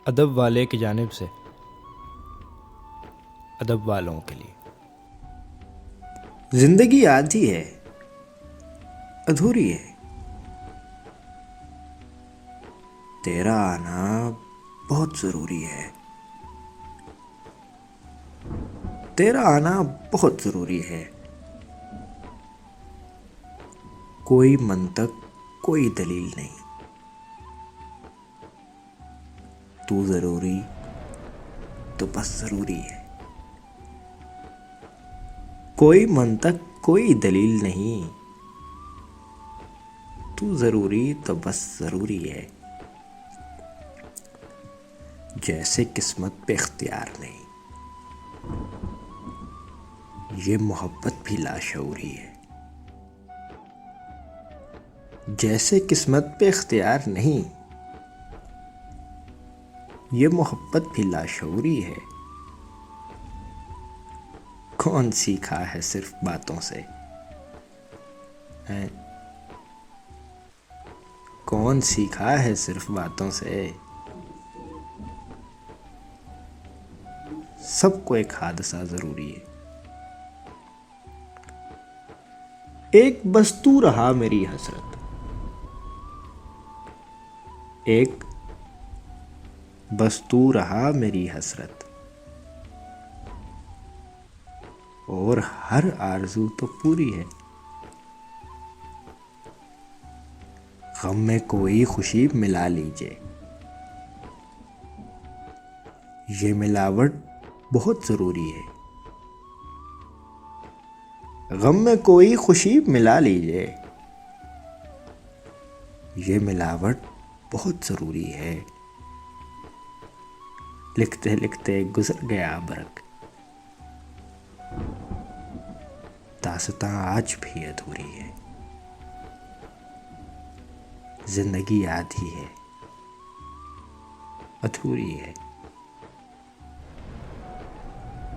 अदब वाले की जानिब से अदब वालों के लिए। जिंदगी आधी है, अधूरी है। तेरा आना बहुत जरूरी है। तेरा आना बहुत जरूरी है। कोई मंतक, कोई दलील नहीं। तू जरूरी तो बस जरूरी है। कोई मंतक, कोई दलील नहीं। तू जरूरी तो बस जरूरी है। जैसे किस्मत पे इख्तियार नहीं, ये मोहब्बत भी लाशऊरी है। जैसे किस्मत पे इख्तियार नहीं, ये मोहब्बत भी लाशऊरी है। कौन सीखा है सिर्फ बातों से हैं? कौन सीखा है सिर्फ बातों से? सबको एक हादसा जरूरी है। एक बस तू रहा मेरी हसरत। एक बस तू रहा मेरी हसरत। और हर आरज़ू तो पूरी है। गम में कोई खुशी मिला लीजिए। ये मिलावट बहुत ज़रूरी है। गम में कोई खुशी मिला लीजिए। ये मिलावट बहुत ज़रूरी है। लिखते लिखते गुजर गया बरक। दास्तां आज भी अधूरी है। जिंदगी आधी है, अधूरी है।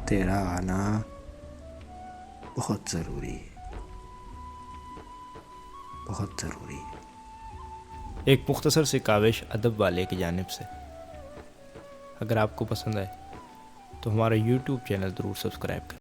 तेरा आना बहुत ज़रूरी है, बहुत ज़रूरी है। एक मुख्तसर सी काविश अदब वाले की जानिब से। अगर आपको पसंद आए तो हमारा YouTube चैनल ज़रूर सब्सक्राइब करें।